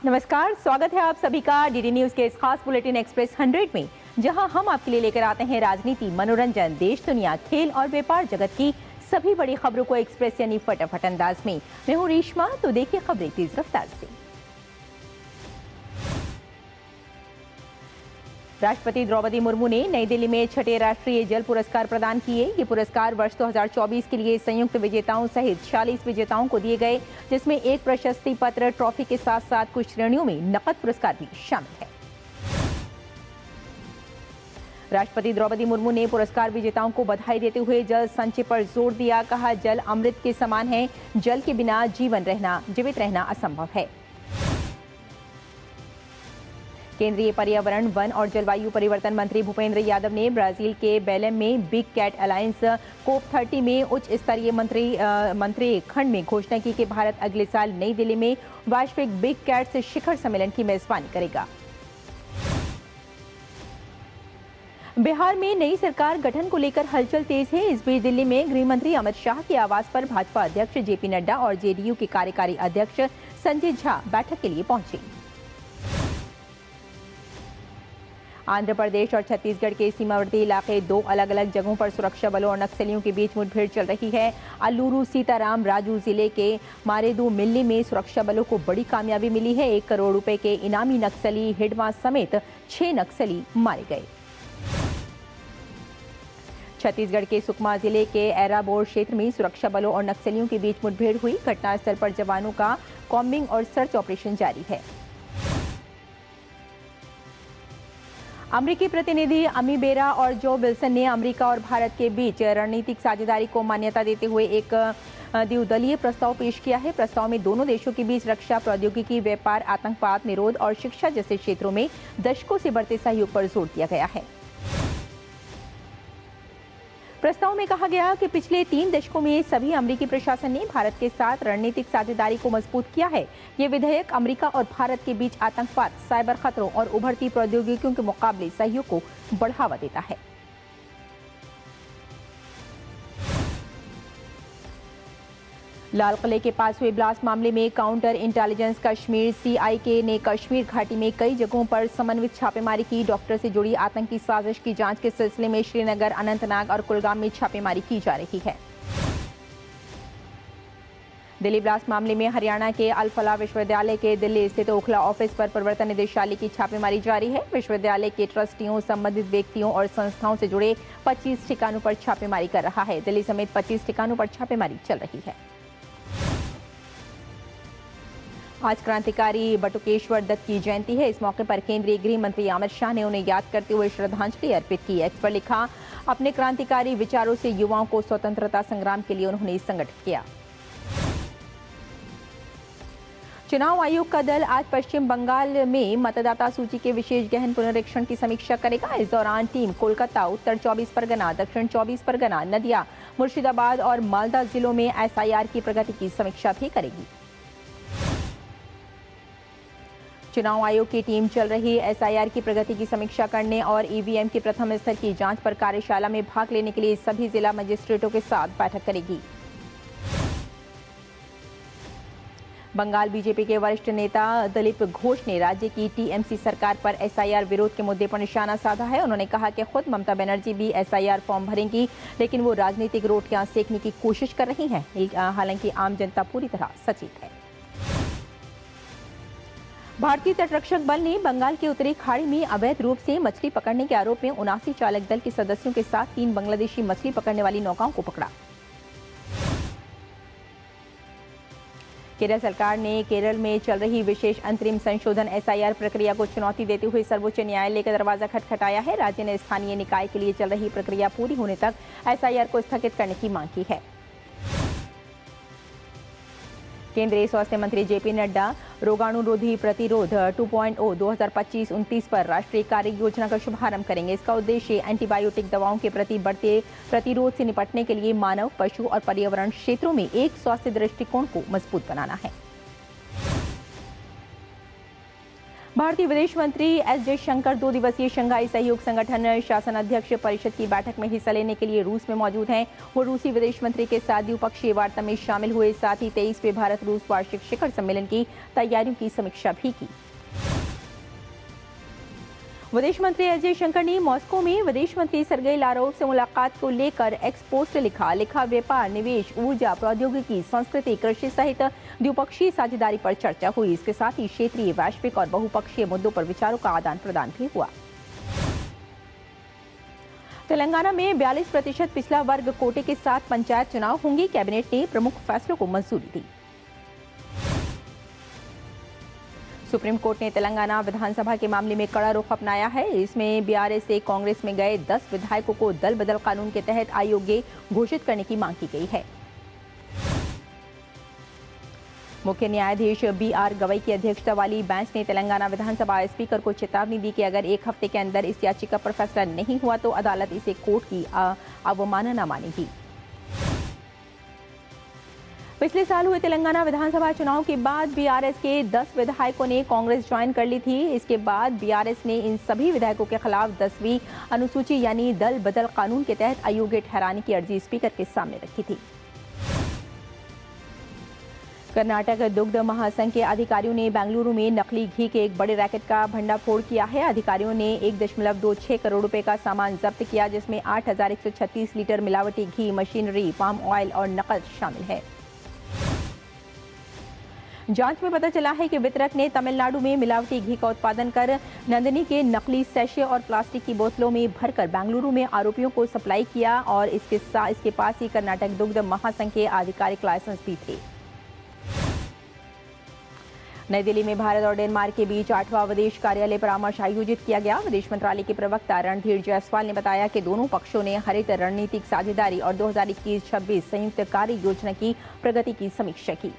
नमस्कार, स्वागत है आप सभी का डीडी न्यूज के इस खास बुलेटिन एक्सप्रेस 100 में, जहां हम आपके लिए लेकर आते हैं राजनीति, मनोरंजन, देश दुनिया, खेल और व्यापार जगत की सभी बड़ी खबरों को एक्सप्रेस यानी फटाफट अंदाज में। मैं हूं रेशमा, तो देखिए खबरें तेज रफ्तार से। राष्ट्रपति द्रौपदी मुर्मू ने नई दिल्ली में छठे राष्ट्रीय जल पुरस्कार प्रदान किए। ये पुरस्कार वर्ष 2024 के लिए संयुक्त विजेताओं सहित 40 विजेताओं को दिए गए, जिसमें एक प्रशस्ति पत्र, ट्रॉफी के साथ साथ कुछ श्रेणियों में नकद पुरस्कार भी शामिल है। राष्ट्रपति द्रौपदी मुर्मू ने पुरस्कार विजेताओं को बधाई देते हुए जल संचय पर जोर दिया। कहा, जल अमृत के समान है, जल के बिना जीवित रहना असंभव है। केंद्रीय पर्यावरण, वन और जलवायु परिवर्तन मंत्री भूपेंद्र यादव ने ब्राजील के बेलेम में बिग कैट अलायंस COP30 में उच्च स्तरीय मंत्री खंड में घोषणा की कि भारत अगले साल नई दिल्ली में वैश्विक बिग कैट्स शिखर सम्मेलन की मेजबानी करेगा। बिहार में नई सरकार गठन को लेकर हलचल तेज है। इस बीच दिल्ली में गृह मंत्री अमित शाह के आवास पर भाजपा अध्यक्ष जेपी नड्डा और जेडीयू के कार्यकारी अध्यक्ष संजय झा बैठक के लिए पहुंचे। आंध्र प्रदेश और छत्तीसगढ़ के सीमावर्ती इलाके दो अलग अलग जगहों पर सुरक्षा बलों और नक्सलियों के बीच मुठभेड़ चल रही है। अल्लूरू सीताराम राजू जिले के मारेदू मिल्ली में सुरक्षा बलों को बड़ी कामयाबी मिली है। 1 करोड़ रुपए के इनामी नक्सली हिडमा समेत 6 नक्सली मारे गए। छत्तीसगढ़ के सुकमा जिले के एराबोर क्षेत्र में सुरक्षा बलों और नक्सलियों के बीच मुठभेड़ हुई। घटनास्थल पर जवानों का कॉम्बिंग और सर्च ऑपरेशन जारी है। अमेरिकी प्रतिनिधि अमी बेरा और जो विल्सन ने अमेरिका और भारत के बीच रणनीतिक साझेदारी को मान्यता देते हुए एक द्विदलीय प्रस्ताव पेश किया है। प्रस्ताव में दोनों देशों के बीच रक्षा, प्रौद्योगिकी, व्यापार, आतंकवाद निरोध और शिक्षा जैसे क्षेत्रों में दशकों से बढ़ते सहयोग पर जोर दिया गया है। प्रस्ताव में कहा गया कि पिछले 3 दशकों में सभी अमेरिकी प्रशासन ने भारत के साथ रणनीतिक साझेदारी को मजबूत किया है। ये विधेयक अमेरिका और भारत के बीच आतंकवाद, साइबर खतरों और उभरती प्रौद्योगिकियों के मुकाबले सहयोग को बढ़ावा देता है। लाल किले के पास हुए ब्लास्ट मामले में काउंटर इंटेलिजेंस कश्मीर CIK ने कश्मीर घाटी में कई जगहों पर समन्वित छापेमारी की। डॉक्टर से जुड़ी आतंकी साजिश की जांच के सिलसिले में श्रीनगर, अनंतनाग और कुलगाम में छापेमारी की जा रही है। दिल्ली ब्लास्ट मामले में हरियाणा के अल फलाह विश्वविद्यालय के दिल्ली स्थित ओखला ऑफिस पर प्रवर्तन निदेशालय की छापेमारी जारी है। विश्वविद्यालय के ट्रस्टियों, संबंधित व्यक्तियों और संस्थाओं से जुड़े 25 ठिकानों पर छापेमारी कर रहा है। दिल्ली समेत 25 ठिकानों पर छापेमारी चल रही है। आज क्रांतिकारी बटुकेश्वर दत्त की जयंती है। इस मौके पर केंद्रीय गृह मंत्री अमित शाह ने उन्हें याद करते हुए श्रद्धांजलि अर्पित की। एक्स पर लिखा, अपने क्रांतिकारी विचारों से युवाओं को स्वतंत्रता संग्राम के लिए उन्होंने संगठित किया। चुनाव आयोग का दल आज पश्चिम बंगाल में मतदाता सूची के विशेष गहन पुनरीक्षण की समीक्षा करेगा। इस दौरान टीम कोलकाता, उत्तर 24 परगना, दक्षिण 24 परगना, नदिया, मुर्शिदाबाद और मालदा जिलों में SIR की प्रगति की समीक्षा भी करेगी। चुनाव आयोग की टीम चल रही SIR की प्रगति की समीक्षा करने और EVM के प्रथम स्तर की जांच पर कार्यशाला में भाग लेने के लिए सभी जिला मजिस्ट्रेटों के साथ बैठक करेगी। बंगाल बीजेपी के वरिष्ठ नेता दिलीप घोष ने राज्य की TMC सरकार पर SIR विरोध के मुद्दे पर निशाना साधा है। उन्होंने कहा कि खुद ममता बनर्जी भी SIR फॉर्म भरेंगी, लेकिन वो राजनीतिक रोटियां सेकने की कोशिश कर रही हैं। हालांकि आम जनता पूरी तरह सचेत है। भारतीय तटरक्षक बल ने बंगाल के उत्तरी खाड़ी में अवैध रूप से मछली पकड़ने के आरोप में 79 चालक दल के सदस्यों के साथ 3 बांग्लादेशी मछली पकड़ने वाली नौकाओं को पकड़ा। केरल सरकार ने केरल में चल रही विशेष अंतरिम संशोधन SIR प्रक्रिया को चुनौती देते हुए सर्वोच्च न्यायालय का दरवाजा खटखटाया है। राज्य ने स्थानीय निकाय के लिए चल रही प्रक्रिया पूरी होने तक SIR को स्थगित करने की मांग की है। केंद्रीय स्वास्थ्य मंत्री जेपी नड्डा रोगाणुरोधी प्रतिरोध 2.0 2025-29 पर राष्ट्रीय कार्य योजना का शुभारंभ करेंगे। इसका उद्देश्य एंटीबायोटिक दवाओं के प्रति बढ़ते प्रतिरोध से निपटने के लिए मानव, पशु और पर्यावरण क्षेत्रों में एक स्वास्थ्य दृष्टिकोण को मजबूत बनाना है। भारतीय विदेश मंत्री एस जयशंकर 2 दिवसीय शंघाई सहयोग संगठन शासन अध्यक्ष परिषद की बैठक में हिस्सा लेने के लिए रूस में मौजूद हैं। वो रूसी विदेश मंत्री के साथ द्विपक्षीय वार्ता में शामिल हुए, साथ ही 23वें भारत रूस वार्षिक शिखर सम्मेलन की तैयारियों की समीक्षा भी की। विदेश मंत्री एस जयशंकर ने मॉस्को में विदेश मंत्री सर्गेई लारोव से मुलाकात को लेकर एक्स पोस्ट लिखा व्यापार, निवेश, ऊर्जा, प्रौद्योगिकी, संस्कृति, कृषि सहित द्विपक्षीय साझेदारी पर चर्चा हुई। इसके साथ ही क्षेत्रीय, वैश्विक और बहुपक्षीय मुद्दों पर विचारों का आदान प्रदान भी हुआ। तेलंगाना में 42% पिछड़ा वर्ग कोटे के साथ पंचायत चुनाव होंगे। कैबिनेट ने प्रमुख फैसलों को मंजूरी दी। सुप्रीम कोर्ट ने तेलंगाना विधानसभा के मामले में कड़ा रुख अपनाया है। इसमें बीआरएस से कांग्रेस में गए 10 विधायकों को दल बदल कानून के तहत अयोग्य घोषित करने की मांग की गई है। मुख्य न्यायाधीश बीआर गवई की अध्यक्षता वाली बेंच ने तेलंगाना विधानसभा स्पीकर को चेतावनी दी कि अगर 1 हफ्ते के अंदर इस याचिका पर फैसला नहीं हुआ तो अदालत इसे कोर्ट की अवमानना मानेगी। पिछले साल हुए तेलंगाना विधानसभा चुनाव के बाद बीआरएस के 10 विधायकों ने कांग्रेस ज्वाइन कर ली थी। इसके बाद बीआरएस ने इन सभी विधायकों के खिलाफ 10वीं अनुसूची यानी दल बदल कानून के तहत अयोग्य ठहराने की अर्जी स्पीकर के सामने रखी थी। कर्नाटक दुग्ध महासंघ के अधिकारियों ने बेंगलुरु में नकली घी के एक बड़े रैकेट का भंडाफोड़ किया है। अधिकारियों ने 1.26 करोड़ रुपए का सामान जब्त किया, जिसमें 8,136 लीटर मिलावटी घी, मशीनरी, पाम ऑयल और नकद शामिल है। जांच में पता चला है कि वितरक ने तमिलनाडु में मिलावटी घी का उत्पादन कर नंदिनी के नकली सैशे और प्लास्टिक की बोतलों में भरकर बेंगलुरु में आरोपियों को सप्लाई किया और इसके पास ही कर्नाटक दुग्ध महासंघ के आधिकारिक लाइसेंस भी थे। नई दिल्ली में भारत और डेनमार्क के बीच 8वां विदेश कार्यालय परामर्श आयोजित किया गया। विदेश मंत्रालय के प्रवक्ता रणधीर जायसवाल ने बताया कि दोनों पक्षों ने हरित रणनीतिक साझेदारी और 2021-26 संयुक्त कार्य योजना की प्रगति की समीक्षा की।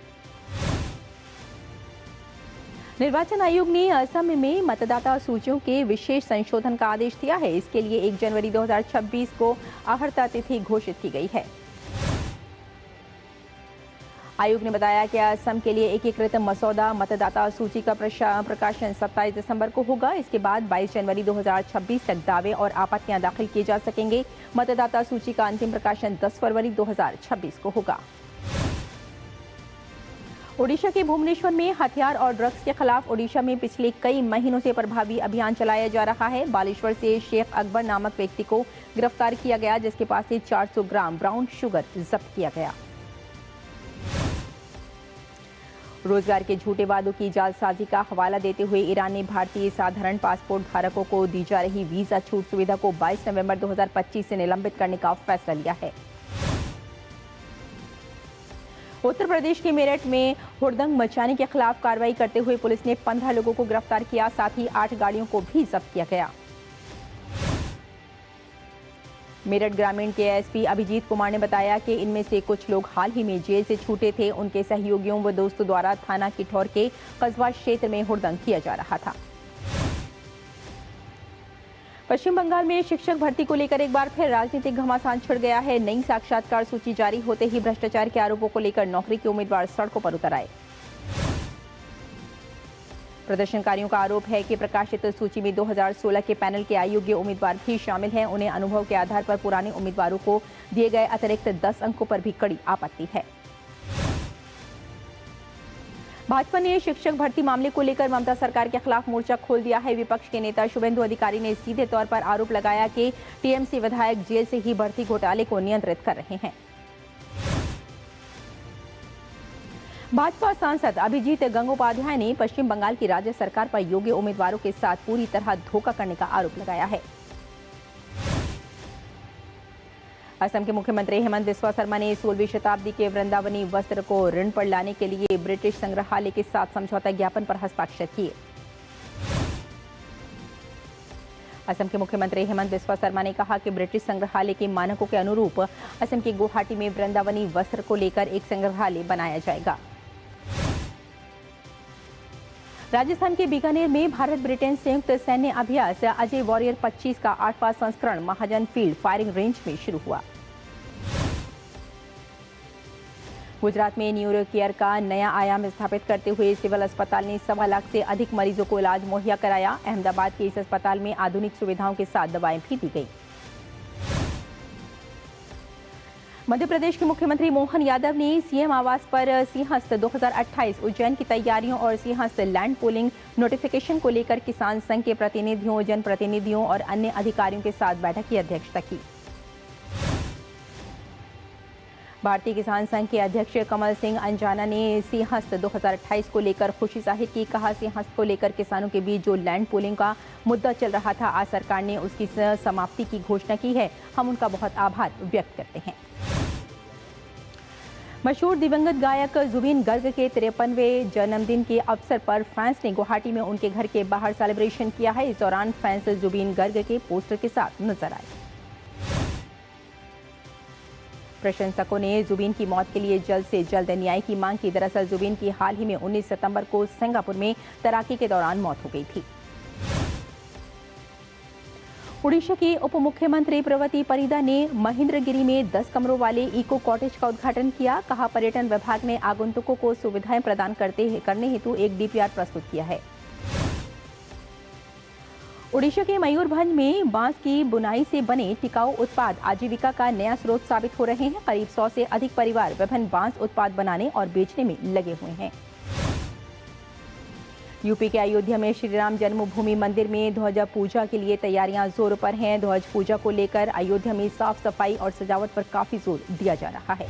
निर्वाचन आयोग ने असम में मतदाता सूचियों के विशेष संशोधन का आदेश दिया है। इसके लिए 1 जनवरी 2026 को आहर्ता तिथि घोषित की गई है। आयोग ने बताया कि असम के लिए एकीकृत मसौदा मतदाता सूची का प्रकाशन 27 दिसंबर को होगा। इसके बाद 22 जनवरी 2026 तक दावे और आपत्तियां दाखिल किए जा सकेंगे। मतदाता सूची का अंतिम प्रकाशन 10 फरवरी 2026 को होगा। ओडिशा के भुवनेश्वर में हथियार और ड्रग्स के खिलाफ ओडिशा में पिछले कई महीनों से प्रभावी अभियान चलाया जा रहा है। बालेश्वर से शेख अकबर नामक व्यक्ति को गिरफ्तार किया गया, जिसके पास से 400 ग्राम ब्राउन शुगर जब्त किया गया। रोजगार के झूठे वादों की जालसाजी का हवाला देते हुए ईरान ने भारतीय साधारण पासपोर्ट धारकों को दी जा रही वीजा छूट सुविधा को 22 नवंबर 2025 से निलंबित करने का फैसला लिया है। उत्तर प्रदेश के मेरठ में हुड़दंग मचाने के खिलाफ कार्रवाई करते हुए पुलिस ने 15 लोगों को गिरफ्तार किया, साथ ही 8 गाड़ियों को भी जब्त किया गया। मेरठ ग्रामीण के एसपी अभिजीत कुमार ने बताया कि इनमें से कुछ लोग हाल ही में जेल से छूटे थे। उनके सहयोगियों व दोस्तों द्वारा थाना किठौर के कस्बा क्षेत्र में हुड़दंग किया जा रहा था। पश्चिम बंगाल में शिक्षक भर्ती को लेकर एक बार फिर राजनीतिक घमासान छिड़ गया है। नई साक्षात्कार सूची जारी होते ही भ्रष्टाचार के आरोपों को लेकर नौकरी के उम्मीदवार सड़कों पर उतर आए। प्रदर्शनकारियों का आरोप है कि प्रकाशित सूची में 2016 के पैनल के अयोग्य उम्मीदवार भी शामिल हैं। उन्हें अनुभव के आधार पर पुराने उम्मीदवारों को दिए गए अतिरिक्त 10 अंकों पर भी कड़ी आपत्ति है। भाजपा ने शिक्षक भर्ती मामले को लेकर ममता सरकार के खिलाफ मोर्चा खोल दिया है। विपक्ष के नेता शुभेंदु अधिकारी ने सीधे तौर पर आरोप लगाया कि टीएमसी विधायक जेल से ही भर्ती घोटाले को नियंत्रित कर रहे हैं। भाजपा सांसद अभिजीत गंगोपाध्याय ने पश्चिम बंगाल की राज्य सरकार पर योग्य उम्मीदवारों के साथ पूरी तरह धोखा करने का आरोप लगाया है। असम के मुख्यमंत्री हेमंत बिस्वा शर्मा ने 16वीं शताब्दी के वृंदावनी वस्त्र को ऋण पर लाने के लिए ब्रिटिश संग्रहालय के साथ समझौता ज्ञापन पर हस्ताक्षर किए। असम के मुख्यमंत्री हेमंत बिस्वा शर्मा ने कहा कि ब्रिटिश संग्रहालय के मानकों के अनुरूप असम के गुवाहाटी में वृंदावनी वस्त्र को लेकर एक संग्रहालय बनाया जाएगा। राजस्थान के बीकानेर में भारत ब्रिटेन संयुक्त सैन्य अभ्यास अजय वॉरियर 25 का 8वां संस्करण महाजन फील्ड फायरिंग रेंज में शुरू हुआ। गुजरात में न्यूरो केयर का नया आयाम स्थापित करते हुए सिविल अस्पताल ने 1.25 लाख से अधिक मरीजों को इलाज मुहैया कराया। अहमदाबाद के इस अस्पताल में आधुनिक सुविधाओं के साथ दवाएं भी दी गई। मध्य प्रदेश के मुख्यमंत्री मोहन यादव ने सीएम आवास पर सिंहस्थ 2028 उज्जैन की तैयारियों और सिंहस्थ लैंड पूलिंग नोटिफिकेशन को लेकर किसान संघ के प्रतिनिधियों, जनप्रतिनिधियों और अन्य अधिकारियों के साथ बैठक की अध्यक्षता की। भारतीय किसान संघ के अध्यक्ष कमल सिंह अंजाना ने सिंहस्थ 2028 को लेकर खुशी जाहिर की। कहा, सिंहस्थ को लेकर किसानों के बीच जो लैंड पूलिंग का मुद्दा चल रहा था, आज सरकार ने उसकी समाप्ति की घोषणा की है। हम उनका बहुत आभार व्यक्त करते हैं। मशहूर दिवंगत गायक जुबीन गर्ग के 53वें जन्मदिन के अवसर पर फैंस ने गुवाहाटी में उनके घर के बाहर सेलिब्रेशन किया है। इस दौरान फैंस जुबीन गर्ग के पोस्टर के साथ नजर आए। प्रशंसकों ने जुबीन की मौत के लिए जल्द से जल्द न्याय की मांग की। दरअसल जुबीन की हाल ही में 19 सितंबर को सिंगापुर में तैराकी के दौरान मौत हो गई थी। उड़ीसा की उप मुख्यमंत्री प्रवती परिदा ने महेंद्रगिरी में 10 कमरों वाले इको कॉटेज का उद्घाटन किया। कहा, पर्यटन विभाग ने आगंतुकों को सुविधाएं प्रदान करने हेतु एक डीपीआर प्रस्तुत किया है। उड़ीसा के मयूरभंज में बांस की बुनाई से बने टिकाऊ उत्पाद आजीविका का नया स्रोत साबित हो रहे हैं। करीब 100 से अधिक परिवार विभिन्न बांस उत्पाद बनाने और बेचने में लगे हुए हैं। यूपी के अयोध्या में श्री राम जन्मभूमि मंदिर में ध्वज पूजा के लिए तैयारियां जोरों पर हैं। ध्वज पूजा को लेकर अयोध्या में साफ सफाई और सजावट पर काफी जोर दिया जा रहा है।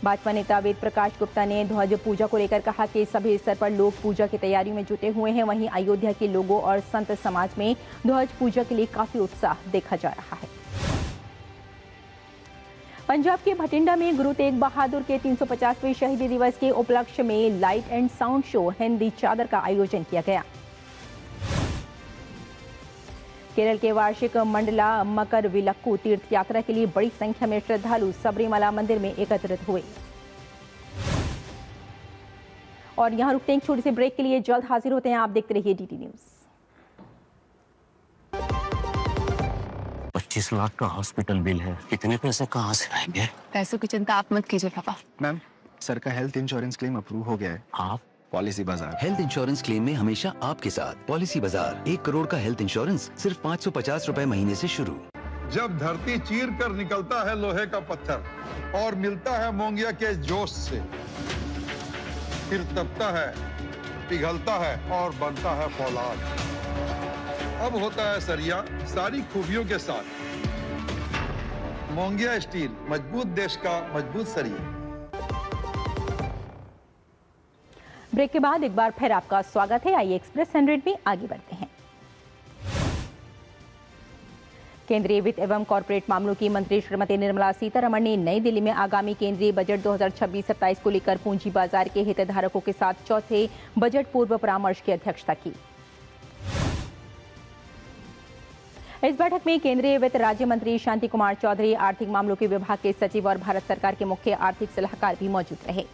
भाजपा नेता वेद प्रकाश गुप्ता ने ध्वज पूजा को लेकर कहा कि सभी स्तर पर लोग पूजा की तैयारियों में जुटे हुए हैं। वहीं अयोध्या के लोगों और संत समाज में ध्वज पूजा के लिए काफी उत्साह देखा जा रहा है। पंजाब के भटिंडा में गुरु तेग बहादुर के 350वें शहीदी दिवस के उपलक्ष्य में light and sound show Hindi चादर का आयोजन किया गया। केरल के वार्षिक मंडला मकर विलक्कू तीर्थ यात्रा के लिए बड़ी संख्या में श्रद्धालु सबरीमला मंदिर में एकत्रित हुए। और यहां रुकते हैं एक छोटे से ब्रेक के लिए, जल्द हाजिर होते हैं। आप देखते रहिए डीटी न्यूज। 25 लाख का हॉस्पिटल बिल है, इतने पैसे कहाँ से आएंगे? पैसों की चिंता आप मत कीजिए पापा। मैम, सर का हेल्थ इंश्योरेंस क्लेम अप्रूव हो गया है। आप पॉलिसी बाजार हेल्थ इंश्योरेंस क्लेम में हमेशा आपके साथ। पॉलिसी बाजार 1 करोड़ का हेल्थ इंश्योरेंस सिर्फ 550 रुपए महीने से शुरू। जब धरती चीर कर निकलता है लोहे का पत्थर और मिलता है मोंगिया के जोश से, फिर तपता है, पिघलता है और बनता है फौलाद। अब होता है सरिया सारी खूबियों के साथ। मोंगिया स्टील, मजबूत देश का मजबूत सरिया। ब्रेक के बाद एक बार फिर आपका स्वागत है। आइए एक्सप्रेस 100 में आगे बढ़ते हैं। केंद्रीय वित्त एवं कॉर्पोरेट मामलों की मंत्री श्रीमती निर्मला सीतारमण ने नई दिल्ली में आगामी केंद्रीय बजट 2026-27 को लेकर पूंजी बाजार के हितधारकों के साथ चौथे बजट पूर्व परामर्श की अध्यक्षता की। इस बैठक में केंद्रीय वित्त राज्य मंत्री शांति कुमार चौधरी, आर्थिक मामलों के विभाग के सचिव और भारत सरकार के मुख्य आर्थिक सलाहकार भी मौजूद रहे।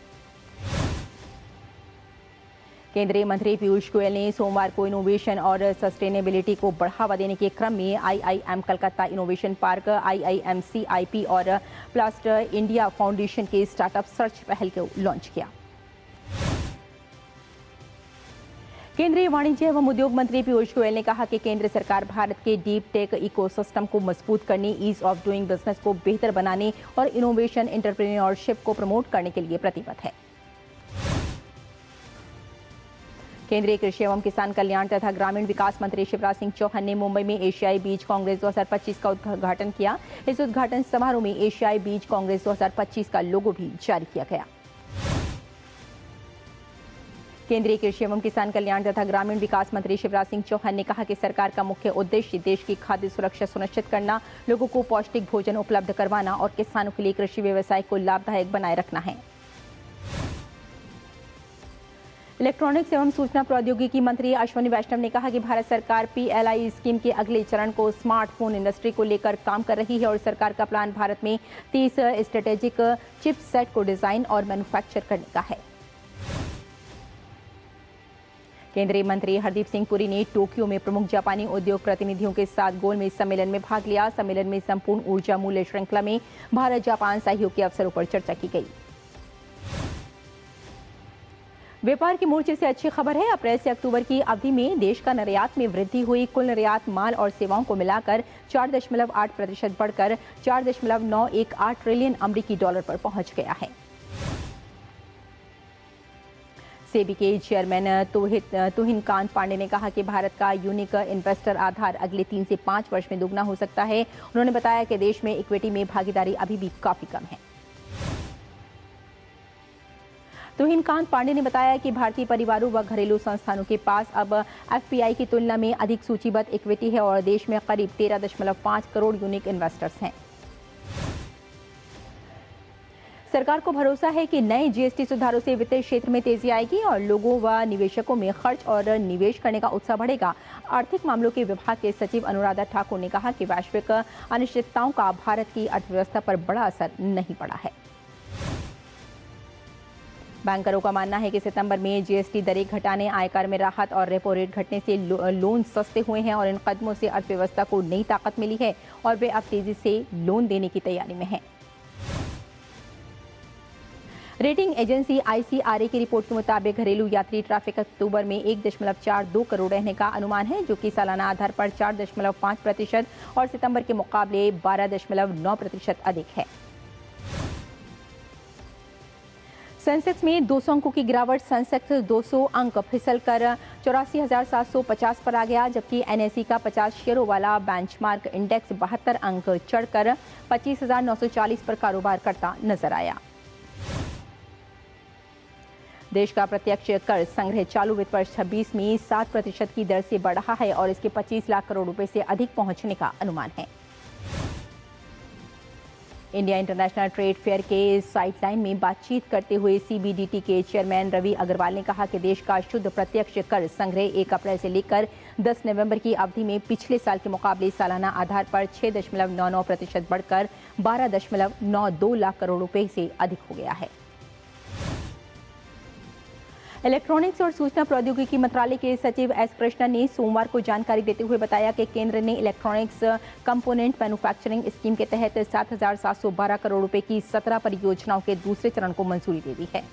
केंद्रीय मंत्री पीयूष गोयल ने सोमवार को इनोवेशन और सस्टेनेबिलिटी को बढ़ावा देने के क्रम में IIM Calcutta innovation park, IIMCIP और प्लास्टर इंडिया फाउंडेशन के स्टार्टअप सर्च पहल को लॉन्च किया। केंद्रीय वाणिज्य एवं उद्योग मंत्री पीयूष गोयल ने कहा कि केंद्र सरकार भारत के डीप टेक इकोसिस्टम को मजबूत करने, ईज ऑफ डूइंग बिजनेस को बेहतर बनाने और इनोवेशन एंटरप्रेन्योरशिप को प्रमोट करने के लिए प्रतिबद्ध है। केंद्रीय कृषि एवं किसान कल्याण तथा ग्रामीण विकास मंत्री शिवराज सिंह चौहान ने मुंबई में एशियाई बीज कांग्रेस 2025 का उद्घाटन किया। इस उद्घाटन समारोह में एशियाई बीज कांग्रेस 2025 का लोगो भी जारी किया गया। केंद्रीय कृषि एवं किसान कल्याण तथा ग्रामीण विकास मंत्री शिवराज सिंह चौहान ने कहा कि सरकार का मुख्य उद्देश्य देश की खाद्य सुरक्षा सुनिश्चित करना, लोगों को पौष्टिक भोजन उपलब्ध करवाना और किसानों के लिए कृषि व्यवसाय को लाभदायक बनाए रखना है। इलेक्ट्रॉनिक्स एवं सूचना प्रौद्योगिकी मंत्री अश्विनी वैष्णव ने कहा कि भारत सरकार PLI स्कीम के अगले चरण को स्मार्टफोन इंडस्ट्री को लेकर काम कर रही है और सरकार का प्लान भारत में 30 स्ट्रेटेजिक चिपसेट को डिजाइन और मैन्युफैक्चर करने का है। केंद्रीय मंत्री हरदीप सिंह पुरी ने टोक्यो में प्रमुख जापानी उद्योग प्रतिनिधियों के साथ गोलमेज सम्मेलन में भाग लिया। सम्मेलन में संपूर्ण ऊर्जा मूल्य श्रृंखला में भारत जापान सहयोग के अवसरों पर चर्चा की गई। व्यापार के मोर्चे से अच्छी खबर है। अप्रैल से अक्टूबर की अवधि में देश का निर्यात में वृद्धि हुई। कुल निर्यात माल और सेवाओं को मिलाकर 4.8% बढ़कर 4.918 ट्रिलियन अमेरिकी डॉलर पर पहुंच गया है। सेबी के चेयरमैन तुहिन कांत पांडे ने कहा कि भारत का यूनिक इन्वेस्टर आधार अगले 3 से 5 वर्ष में दुगना हो सकता है। उन्होंने बताया कि देश में इक्विटी में भागीदारी अभी भी काफी कम है। तुहिन कांत पांडे ने बताया कि भारतीय परिवारों व घरेलू संस्थानों के पास अब एफपीआई की तुलना में अधिक सूचीबद्ध इक्विटी है और देश में करीब 13.5 करोड़ यूनिक इन्वेस्टर्स हैं। सरकार को भरोसा है कि नए जीएसटी सुधारों से वित्तीय क्षेत्र में तेजी आएगी और लोगों व निवेशकों में खर्च और निवेश करने का उत्साह बढ़ेगा। आर्थिक मामलों के विभाग के सचिव अनुराधा ठाकुर ने कहा कि वैश्विक अनिश्चितताओं का भारत की अर्थव्यवस्था पर बड़ा असर नहीं पड़ा है। बैंकरों का मानना है कि सितंबर में जीएसटी दरें घटाने, आयकर में राहत और रेपो रेट घटने से लोन सस्ते हुए हैं और इन कदमों से अर्थव्यवस्था को नई ताकत मिली है और वे अब तेजी से लोन देने की तैयारी में हैं। रेटिंग एजेंसी आईसीआरए की रिपोर्ट के मुताबिक घरेलू यात्री ट्रैफिक अक्टूबर में 1.42 करोड़ रहने का अनुमान है, जो कि सालाना आधार पर 4.5% और सितंबर के मुकाबले 12.9% अधिक है। सेंसेक्स में 200 अंकों की गिरावट। सेंसेक्स 200 अंक फिसलकर 84,750 पर आ गया, जबकि एनएसई का 50 शेयरों वाला बेंचमार्क इंडेक्स 72 अंक चढ़कर 25,940 पर कारोबार करता नजर आया। देश का प्रत्यक्ष कर संग्रह चालू वित्त वर्ष 26 में 7% की दर से बढ़ रहा है और इसके 25 लाख करोड़ रुपए से अधिक पहुंचने का अनुमान है। इंडिया इंटरनेशनल ट्रेड फेयर के साइडलाइन में बातचीत करते हुए सीबीडीटी के चेयरमैन रवि अग्रवाल ने कहा कि देश का शुद्ध प्रत्यक्ष कर संग्रह 1 अप्रैल से लेकर 10 नवंबर की अवधि में पिछले साल के मुकाबले सालाना आधार पर 6.99% बढ़कर 12.92 लाख करोड़ रुपए से अधिक हो गया है। इलेक्ट्रॉनिक्स और सूचना प्रौद्योगिकी मंत्रालय के सचिव एस कृष्णन ने सोमवार को जानकारी देते हुए बताया कि केंद्र ने इलेक्ट्रॉनिक्स कंपोनेंट मैन्युफैक्चरिंग स्कीम के तहत 7,712 करोड़ रुपए की 17 परियोजनाओं के दूसरे चरण को मंजूरी दे दी है।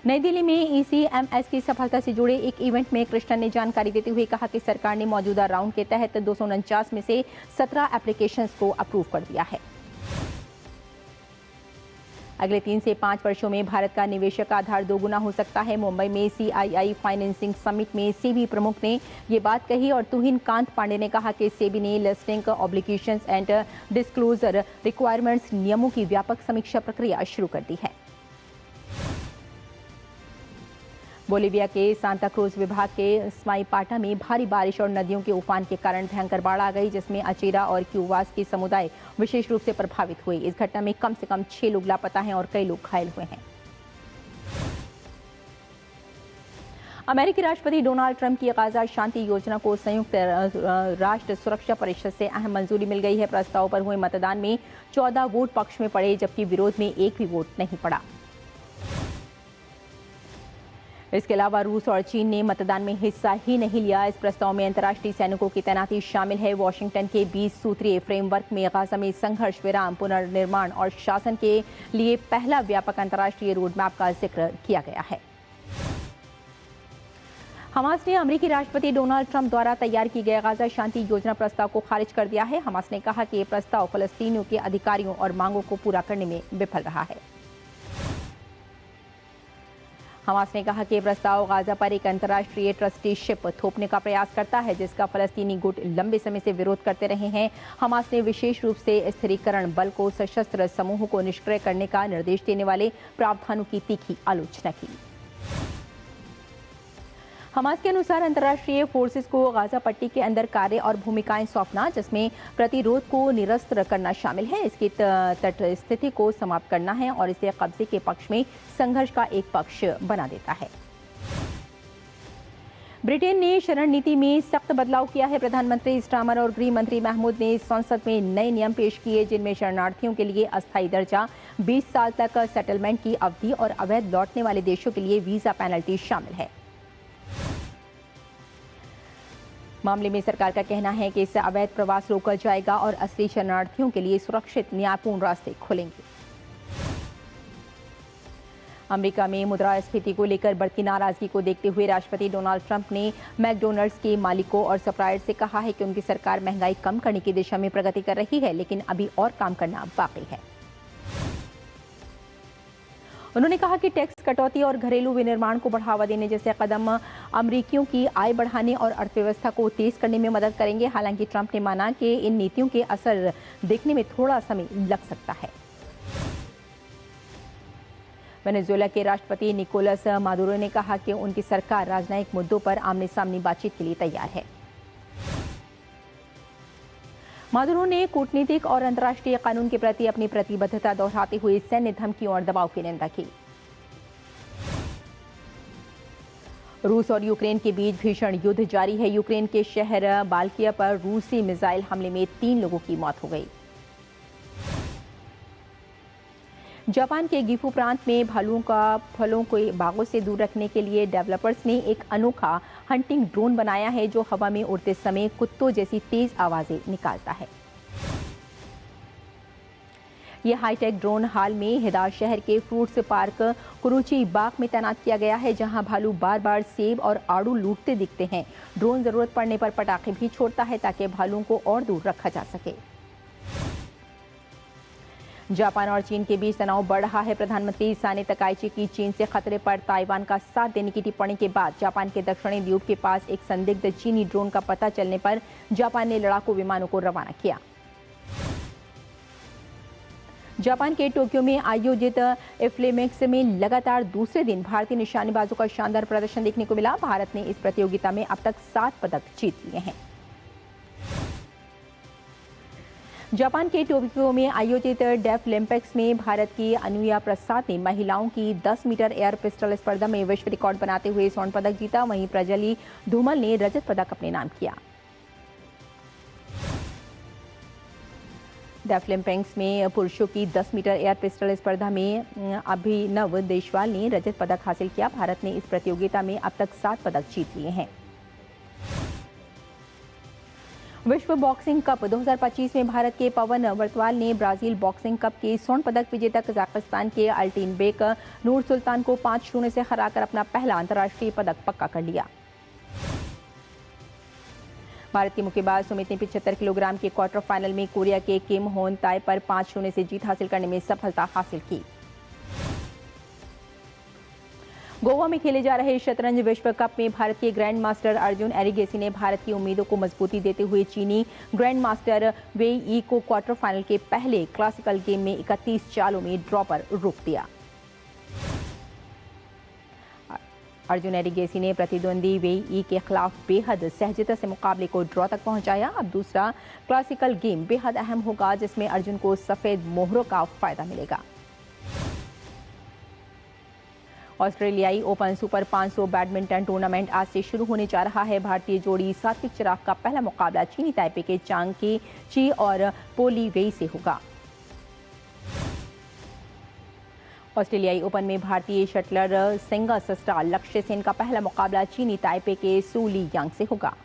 नई दिल्ली में ECMS की सफलता से जुड़े एक इवेंट में कृष्णन ने जानकारी देते हुए कहा कि सरकार ने मौजूदा राउंड के तहत 249 में से 17 एप्लीकेशंस को अप्रूव कर दिया है। अगले 3 से 5 वर्षों में भारत का निवेशक आधार दोगुना हो सकता है। मुंबई में CII फाइनेंसिंग समिट में सेबी प्रमुख ने ये बात कही और तुहिन कांत पांडे ने कहा कि सेबी ने listing obligations and disclosure requirements नियमों की व्यापक समीक्षा प्रक्रिया शुरू कर दी है। बोलिविया के सांता क्रूज विभाग के स्माईपाटा में भारी बारिश और नदियों के उफान के कारण भयंकर बाढ़ आ गई, जिसमें अचेरा और क्यूवास के समुदाय विशेष रूप से प्रभावित हुए। इस घटना में कम से कम 6 लोग लापता हैं और कई लोग घायल हुए हैं। अमेरिकी राष्ट्रपति डोनाल्ड ट्रंप की गाजा शांति योजना को संयुक्त राष्ट्र सुरक्षा परिषद से अहम मंजूरी मिल गई है। प्रस्ताव पर हुए मतदान में 14 वोट पक्ष में पड़े, जबकि विरोध में एक भी वोट नहीं पड़ा। इसके अलावा रूस और चीन ने मतदान में हिस्सा ही नहीं लिया। इस प्रस्ताव में अंतर्राष्ट्रीय सैनिकों की तैनाती शामिल है। वॉशिंगटन के 20 सूत्रीय फ्रेमवर्क में गाजा में संघर्ष विराम, पुनर्निर्माण और शासन के लिए पहला व्यापक अंतर्राष्ट्रीय रोडमैप का जिक्र किया गया है। हमास ने अमेरिकी राष्ट्रपति डोनाल्ड ट्रंप द्वारा तैयार की गई गाजा शांति योजना प्रस्ताव को खारिज कर दिया है। हमास ने कहा कि यह प्रस्ताव फलस्तीनियों के अधिकारियों और मांगों को पूरा करने में विफल रहा है। हमास ने कहा कि प्रस्ताव गाजा पर एक अंतर्राष्ट्रीय ट्रस्टीशिप थोपने का प्रयास करता है, जिसका फलस्तीनी गुट लंबे समय से विरोध करते रहे हैं। हमास ने विशेष रूप से स्थिरीकरण बल को सशस्त्र समूहों को निष्क्रिय करने का निर्देश देने वाले प्रावधानों की तीखी आलोचना की। हमास के अनुसार अंतर्राष्ट्रीय फोर्सेस को गाजा पट्टी के अंदर कार्य और भूमिकाएं सौंपना, जिसमें प्रतिरोध को निरस्त करना शामिल है, इसकी तट स्थिति को समाप्त करना है और इसे कब्जे के पक्ष में संघर्ष का एक पक्ष बना देता है। ब्रिटेन ने शरण नीति में सख्त बदलाव किया है। प्रधानमंत्री स्टामर और गृह मंत्री महमूद ने संसद में नए नियम पेश किए, जिनमें शरणार्थियों के लिए अस्थायी दर्जा, 20 साल तक सेटलमेंट की अवधि और अवैध लौटने वाले देशों के लिए वीजा पेनल्टी शामिल है। मामले में सरकार का कहना है कि इससे अवैध प्रवास रोका जाएगा और असली शरणार्थियों के लिए सुरक्षित न्यायपूर्ण रास्ते खुलेंगे। अमेरिका में मुद्रास्फीति को लेकर बढ़ती नाराजगी को देखते हुए राष्ट्रपति डोनाल्ड ट्रंप ने मैकडोनल्ड्स के मालिकों और सप्लायर्स से कहा है कि उनकी सरकार महंगाई कम करने की दिशा में प्रगति कर रही है, लेकिन अभी और काम करना बाकी है। उन्होंने कहा कि टैक्स कटौती और घरेलू विनिर्माण को बढ़ावा देने जैसे कदम अमेरिकियों की आय बढ़ाने और अर्थव्यवस्था को तेज करने में मदद करेंगे। हालांकि ट्रंप ने माना कि इन नीतियों के असर दिखने में थोड़ा समय लग सकता है। वेनेजुएला के राष्ट्रपति निकोलस मादुरो ने कहा कि उनकी सरकार राजनयिक मुद्दों पर आमने सामने बातचीत के लिए तैयार है। मादुरो ने कूटनीतिक और अंतर्राष्ट्रीय कानून के प्रति अपनी प्रतिबद्धता दोहराते हुए सैन्य धमकियों और दबाव की निंदा की। रूस और यूक्रेन के बीच भीषण युद्ध जारी है। यूक्रेन के शहर बाल्किया पर रूसी मिसाइल हमले में 3 लोगों की मौत हो गई। जापान के गिफू प्रांत में भालुओं का फलों को बागों से दूर रखने के लिए डेवलपर्स ने एक अनोखा हंटिंग ड्रोन बनाया है, जो हवा में उड़ते समय कुत्तों जैसी तेज आवाजें निकालता है। यह हाईटेक ड्रोन हाल में हिदार शहर के फ्रूट्स पार्क कुरुची बाग में तैनात किया गया है, जहां भालू बार बार सेब और आड़ू लूटते दिखते हैं। ड्रोन जरूरत पड़ने पर पटाखे भी छोड़ता है ताकि भालुओं को और दूर रखा जा सके। जापान और चीन के बीच तनाव बढ़ रहा है। प्रधानमंत्री साने तकाइची की चीन से खतरे पर ताइवान का साथ देने की टिप्पणी के बाद जापान के दक्षिणी द्वीप के पास एक संदिग्ध चीनी ड्रोन का पता चलने पर जापान ने लड़ाकू विमानों को रवाना किया। जापान के टोक्यो में आयोजित एफ्लेमेक्स में लगातार दूसरे दिन भारतीय निशानेबाजों का शानदार प्रदर्शन देखने को मिला। भारत ने इस प्रतियोगिता में अब तक 7 पदक जीत लिए हैं। जापान के टोक्यो में आयोजित डेफलिम्पिक्स में भारत की अनुया प्रसाद ने महिलाओं की 10 मीटर एयर पिस्टल स्पर्धा में विश्व रिकॉर्ड बनाते हुए स्वर्ण पदक जीता। वहीं प्रज्वली धूमल ने रजत पदक अपने नाम किया। डेफलिम्पिक्स में पुरुषों की 10 मीटर एयर पिस्टल स्पर्धा में अभिनव देशवाल ने रजत पदक हासिल किया। भारत ने इस प्रतियोगिता में अब तक 7 पदक जीत लिए हैं। विश्व बॉक्सिंग कप 2025 में भारत के पवन वर्तवाल ने ब्राजील बॉक्सिंग कप के स्वर्ण पदक विजेता कजाकिस्तान के अल्टीनबेक नूर सुल्तान को 5-0 से हराकर अपना पहला अंतर्राष्ट्रीय पदक पक्का कर लिया। भारत के मुक्केबाज सुमित ने 75 किलोग्राम के क्वार्टर फाइनल में कोरिया के किम होन ताई पर 5-0 से जीत हासिल करने में सफलता हासिल की। गोवा में खेले जा रहे शतरंज विश्व कप में भारत के ग्रैंड मास्टर अर्जुन एरिगेसी ने भारत की उम्मीदों को मजबूती देते हुए चीनी ग्रैंड मास्टर वेई ई को क्वार्टर फाइनल के पहले क्लासिकल गेम में 31 चालों में ड्रॉ पर रोक दिया। अर्जुन एरिगेसी ने प्रतिद्वंदी वेई ई के खिलाफ बेहद सहजता से मुकाबले को ड्रॉ तक पहुंचाया। अब दूसरा क्लासिकल गेम बेहद अहम होगा, जिसमें अर्जुन को सफेद मोहरों का फायदा मिलेगा। ऑस्ट्रेलियाई ओपन सुपर 500 बैडमिंटन टूर्नामेंट आज से शुरू होने जा रहा है। भारतीय जोड़ी सात्विक चिराग का पहला मुकाबला चीनी ताइपे के चांग की ची और पोली वेई से होगा। ऑस्ट्रेलियाई ओपन में भारतीय शटलर सिंगल्स स्टार लक्ष्य सेन का पहला मुकाबला चीनी ताइपे के सू ली यांग से होगा।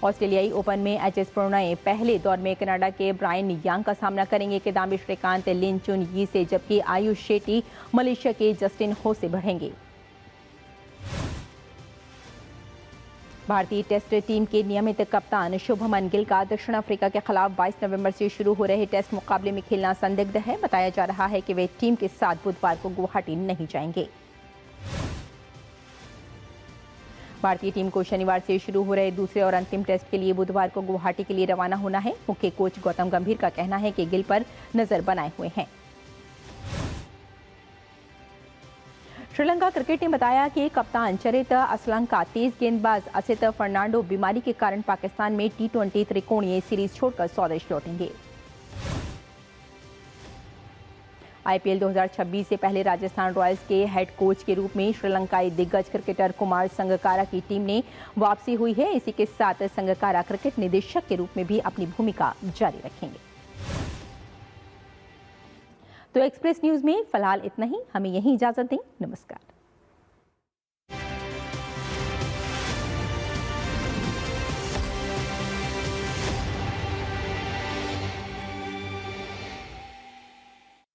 ऑस्ट्रेलियाई ओपन में एचएस प्रणय पहले दौर में कनाडा के ब्रायन यांग का सामना करेंगे। किदाम्बी श्रीकांत लिन चुन यी से, जबकि आयुष शेट्टी मलेशिया के जस्टिन हो से भिड़ेंगे। भारतीय टेस्ट टीम के नियमित कप्तान शुभमन गिल का दक्षिण अफ्रीका के खिलाफ 22 नवंबर से शुरू हो रहे टेस्ट मुकाबले में खेलना संदिग्ध है। बताया जा रहा है कि वे टीम के साथ बुधवार को गुवाहाटी नहीं जाएंगे। भारतीय टीम को शनिवार से शुरू हो रहे दूसरे और अंतिम टेस्ट के लिए बुधवार को गुवाहाटी के लिए रवाना होना है। मुख्य कोच गौतम गंभीर का कहना है कि गिल पर नजर बनाए हुए हैं। श्रीलंका क्रिकेट ने बताया कि कप्तान चरित असलंका तेज गेंदबाज असित फर्नांडो बीमारी के कारण पाकिस्तान में T20 त्रिकोणीय सीरीज छोड़कर स्वदेश लौटेंगे। आईपीएल 2026 से पहले राजस्थान रॉयल्स के हेड कोच के रूप में श्रीलंकाई दिग्गज क्रिकेटर कुमार संगकारा की टीम ने वापसी हुई है। इसी के साथ संगकारा क्रिकेट निदेशक के रूप में भी अपनी भूमिका जारी रखेंगे। तो एक्सप्रेस न्यूज में फिलहाल इतना ही। हमें यहीं इजाजत दें। नमस्कार।